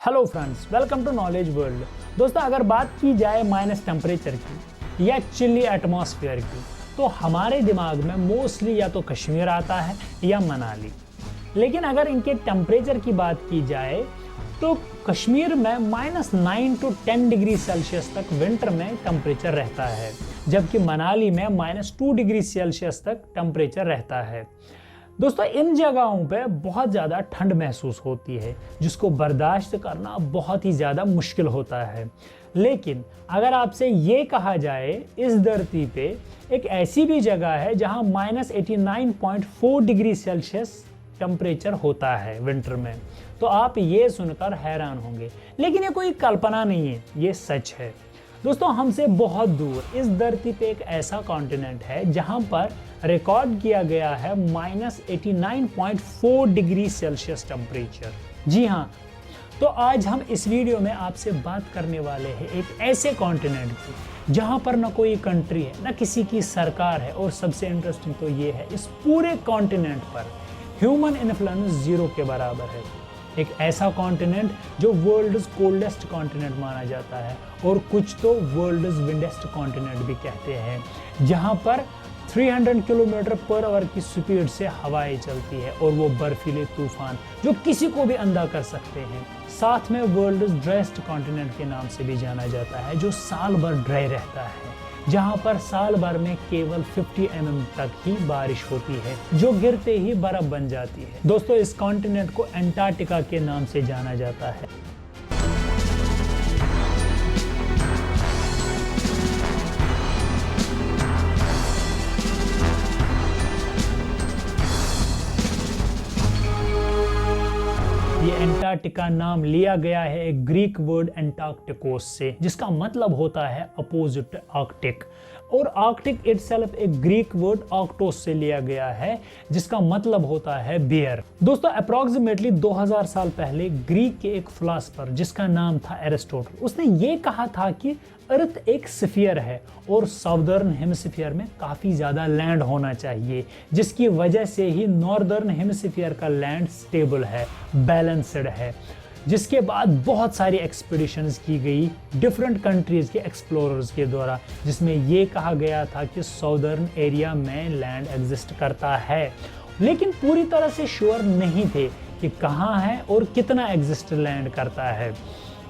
Hello friends, welcome to knowledge world. दोस्तों, अगर बात की जाए माइनस टेम्परेचर की या चिल्ली एटमॉस्फेयर की, तो हमारे दिमाग में मोस्टली या तो कश्मीर आता है या मनाली। लेकिन अगर इनके टेम्परेचर की बात की जाए तो कश्मीर में -9 to 10 डिग्री सेल्सियस तक विंटर में टेम्परेचर रहता है, जबकि मनाली में -2 डिग्री सेल्सियस तक टेम्परेचर रहता है। दोस्तों, इन जगहों पे बहुत ज़्यादा ठंड महसूस होती है, जिसको बर्दाश्त करना बहुत ही ज़्यादा मुश्किल होता है। लेकिन अगर आपसे ये कहा जाए इस धरती पे एक ऐसी भी जगह है जहां -89.4 डिग्री सेल्सियस टेम्परेचर होता है विंटर में, तो आप ये सुनकर हैरान होंगे। लेकिन ये कोई कल्पना नहीं है, ये सच है। दोस्तों, हमसे बहुत दूर इस धरती पे एक ऐसा कॉन्टिनेंट है जहां पर रिकॉर्ड किया गया है -89.4 डिग्री सेल्सियस टेम्परेचर। जी हाँ, तो आज हम इस वीडियो में आपसे बात करने वाले हैं एक ऐसे कॉन्टिनेंट की जहां पर न कोई कंट्री है, न किसी की सरकार है, और सबसे इंटरेस्टिंग तो ये है, इस पूरे कॉन्टिनेंट पर ह्यूमन इन्फ्लुएंस 0 के बराबर है। एक ऐसा कॉन्टिनेंट जो वर्ल्ड्स कोल्डेस्ट कॉन्टिनेंट माना जाता है, और कुछ तो वर्ल्ड्स विंडेस्ट कॉन्टिनेंट भी कहते हैं, जहां पर 300 किलोमीटर पर आवर की स्पीड से हवाएं चलती है, और वो बर्फीले तूफान जो किसी को भी अंधा कर सकते हैं। साथ में वर्ल्ड्स ड्राइएस्ट कॉन्टिनेंट के नाम से भी जाना जाता है, जो साल भर ड्राई रहता है, जहां पर साल भर में केवल 50 mm तक ही बारिश होती है, जो गिरते ही बर्फ बन जाती है। दोस्तों, इस कॉन्टिनेंट को अंटार्कटिका के नाम से जाना जाता है। ये अंटार्कटिका नाम लिया गया है एक ग्रीक वर्ड एंटार्क्टिकोस से, जिसका मतलब होता है अपोजिट आर्कटिक, और आर्कटिक इटसेल्फ एक ग्रीक वर्ड ऑक्टोस से लिया गया है, जिसका मतलब होता है बियर। दोस्तों, अप्रॉक्सीमेटली 2000 साल पहले ग्रीक के एक फिलोसोफर जिसका नाम था एरिस्टोटल, उसने ये कहा था कि अर्थ एक स्फीयर है और साउदर्न हेमिस्फीयर में काफ़ी ज़्यादा लैंड होना चाहिए, जिसकी वजह से ही नॉर्दर्न हेमिस्फीयर का लैंड स्टेबल है, बैलेंस्ड है। जिसके बाद बहुत सारी एक्सपीडिशंस की गई डिफरेंट कंट्रीज़ के एक्सप्लोरर्स के द्वारा, जिसमें ये कहा गया था कि साउदर्न एरिया में लैंड एग्जिस्ट करता है, लेकिन पूरी तरह से श्योर नहीं थे कि कहाँ है और कितना एग्जिस्ट लैंड करता है।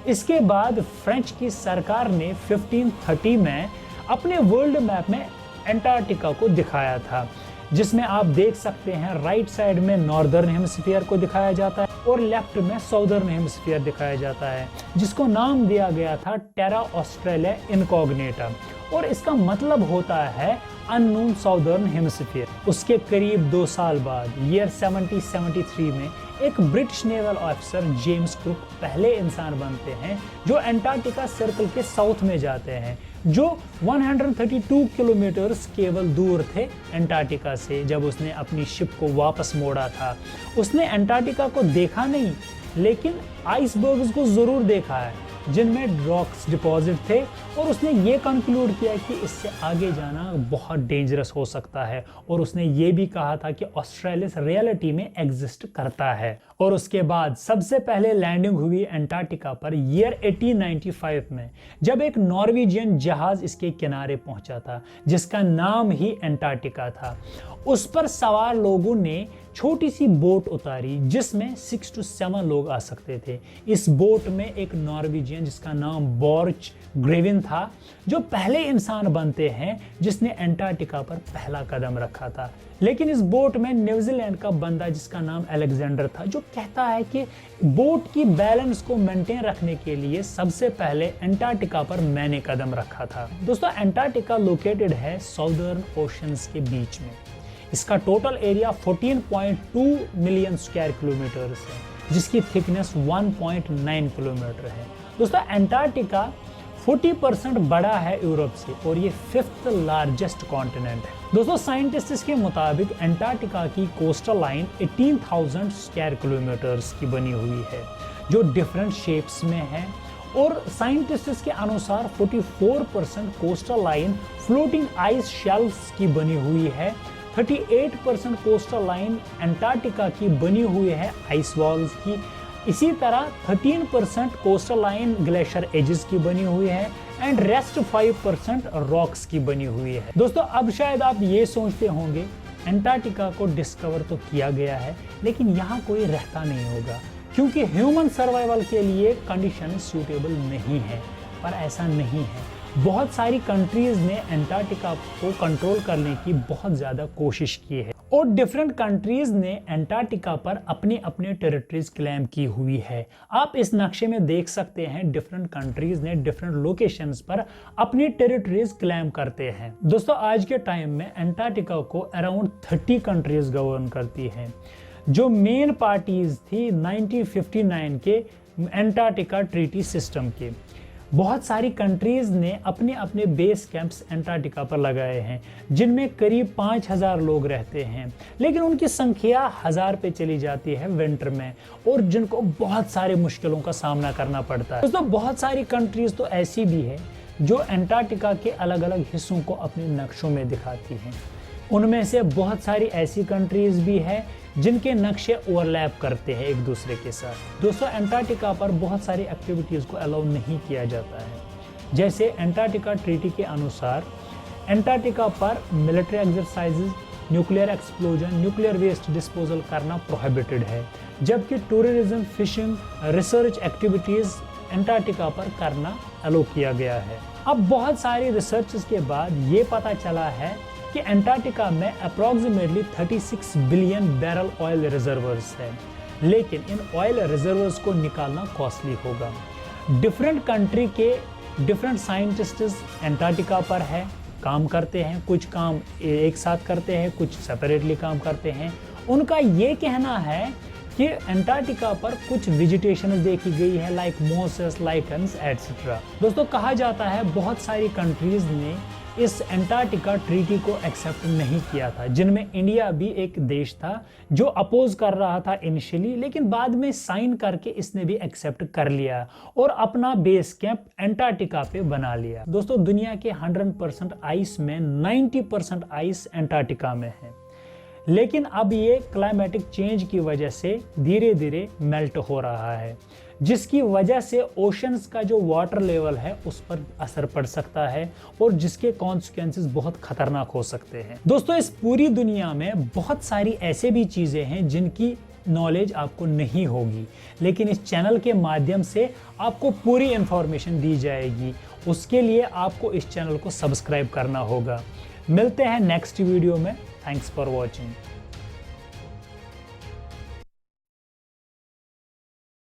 इसके बाद फ्रेंच की सरकार ने 1530 में अपने वर्ल्ड मैप में अंटार्कटिका को दिखाया था, जिसमें आप देख सकते हैं राइट साइड में नॉर्दर्न हेमिस्फीयर को दिखाया जाता है और लेफ्ट में साउदर्न हेमिस्फीयर दिखाया जाता है, जिसको नाम दिया गया था टेरा ऑस्ट्रेलिया इनकॉग्निटा, और इसका मतलब होता है अननोन साउदर्न हेमिस्फीयर। उसके करीब 2 साल बाद ईयर 1773 में एक British naval officer James cook पहले इंसान बनते हैं जो अंटार्कटिका सर्कल के साउथ में जाते हैं, जो 132 किलोमीटर्स केवल दूर थे अंटार्कटिका से। जब उसने अपनी शिप को वापस मोड़ा था, उसने अंटार्कटिका को देखा नहीं, लेकिन आइसबर्ग्स को जरूर देखा है जिनमें रॉक्स डिपॉजिट थे, और उसने ये कंक्लूड किया कि इससे आगे जाना बहुत डेंजरस हो सकता है, और उसने ये भी कहा था कि ऑस्ट्रेलिया रियलिटी में एग्जिस्ट करता है। और उसके बाद सबसे पहले लैंडिंग हुई अंटार्कटिका पर ईयर 1895 में, जब एक नॉर्वेजियन जहाज इसके किनारे पहुंचा था, जिसका नाम ही अंटार्कटिका था। उस पर सवार लोगों ने छोटी सी बोट उतारी, जिसमें 6 to 7 लोग आ सकते थे। इस बोट में एक नॉर्वेजियन जिसका नाम बॉर्च ग्रेविन था, जो पहले इंसान बनते हैं जिसने अंटार्कटिका पर पहला कदम रखा था। लेकिन इस बोट में न्यूजीलैंड का बंदा जिसका नाम अलेक्जेंडर था, जो कहता है कि बोट की बैलेंस को मेंटेन रखने के लिए सबसे पहले अंटार्कटिका पर मैंने कदम रखा था। दोस्तों, अंटार्कटिका लोकेटेड है साउदर्न ओशंस के बीच में। इसका total area 14.2 million square kilometre है, जिसकी थिकनेस 1.9 किलोमीटर है। दोस्तों, अंटार्कटिका 40% बड़ा है यूरोप से, और ये 5th लार्जेस्ट कॉन्टिनेंट है। दोस्तों, साइंटिस्ट्स के मुताबिक अंटार्कटिका की कोस्टल लाइन 18,000 स्क्वायर किलोमीटर्स की बनी हुई है, जो डिफरेंट शेप्स में है, और साइंटिस्ट्स के अनुसार 44% coastal line floating ice shelves की बनी हुई है, 38% कोस्टल लाइन अंटार्कटिका की बनी हुई है आइस वॉल्स की, इसी तरह 13% कोस्टल लाइन ग्लेशियर एजेस की बनी हुई है एंड रेस्ट 5% रॉक्स की बनी हुई है। दोस्तों अब शायद आप ये सोचते होंगे एंटार्क्टिका को डिस्कवर तो किया गया है लेकिन यहाँ कोई रहता नहीं होगा क्योंकि ह्यूमन सर्वाइवल के लिए कंडीशन सूटेबल नहीं है, पर ऐसा नहीं है। बहुत सारी कंट्रीज ने एंटार्क्टिका को कंट्रोल करने की बहुत ज़्यादा कोशिश की है और डिफरेंट कंट्रीज ने एंटार्क्टिका पर अपने अपने टेरिटरीज क्लेम की हुई है। आप इस नक्शे में देख सकते हैं डिफरेंट कंट्रीज ने डिफरेंट लोकेशंस पर अपनी टेरिटरीज क्लेम करते हैं। दोस्तों आज के टाइम में एंटार्क्टिका को अराउंड 30 कंट्रीज गवर्न करती हैं। जो मेन पार्टीज थी 1959 के एंटार्क्टिका ट्रीटी सिस्टम के। बहुत सारी कंट्रीज ने अपने अपने बेस कैंप्स एंटार्क्टिका पर लगाए हैं जिनमें करीब 5000 लोग रहते हैं, लेकिन उनकी संख्या 1000 पे चली जाती है विंटर में और जिनको बहुत सारे मुश्किलों का सामना करना पड़ता है। दोस्तों बहुत सारी कंट्रीज तो ऐसी भी है जो एंटार्क्टिका के अलग अलग हिस्सों को अपने नक्शों में दिखाती हैं। उनमें से बहुत सारी ऐसी कंट्रीज भी है जिनके नक्शे ओवरलैप करते हैं एक दूसरे के साथ। दोस्तों एंटार्क्टिका पर बहुत सारी एक्टिविटीज़ को अलाउ नहीं किया जाता है, जैसे एंटार्क्टिका ट्रीटी के अनुसार एंटार्क्टिका पर military exercises, nuclear explosion, nuclear waste disposal करना प्रोहिबिटेड है, जबकि tourism, fishing, research activities Antarctica पर करना अलाउ किया गया है। अब बहुत सारी रिसर्च के बाद ये पता चला है कि एंटार्क्टिका में approximately 36 billion barrel oil reservoirs है, लेकिन इन ऑयल रिजर्वर्स को निकालना कॉस्टली होगा। डिफरेंट कंट्री के डिफरेंट साइंटिस्ट्स एंटार्क्टिका पर है, काम करते हैं, कुछ काम एक साथ करते हैं, कुछ सेपरेटली काम करते हैं। उनका ये कहना है कि एंटार्क्टिका पर कुछ वेजिटेशन देखी गई है लाइक मोसेस, लाइकन्स एटसेट्रा। दोस्तों कहा जाता है बहुत सारी कंट्रीज ने इस एंटार्क्टिका ट्रीटी को एक्सेप्ट नहीं किया था, जिनमें इंडिया भी एक देश था जो अपोज कर रहा था इनिशियली, लेकिन बाद में साइन करके इसने भी एक्सेप्ट कर लिया और अपना बेस कैंप एंटार्क्टिका पे बना लिया। दोस्तों दुनिया के 100% आइस में 90% आइस एंटार्क्टिका में है, लेकिन अब ये क्लाइमेटिक चेंज की वजह से धीरे धीरे मेल्ट हो रहा है, जिसकी वजह से ओशंस का जो वाटर लेवल है उस पर असर पड़ सकता है और जिसके कॉन्सिक्वेंसेस बहुत खतरनाक हो सकते हैं। दोस्तों इस पूरी दुनिया में बहुत सारी ऐसे भी चीज़ें हैं जिनकी नॉलेज आपको नहीं होगी, लेकिन इस चैनल के माध्यम से आपको पूरी इंफॉर्मेशन दी जाएगी। उसके लिए आपको इस चैनल को सब्सक्राइब करना होगा। मिलते हैं नेक्स्ट वीडियो में। Thanks for watching.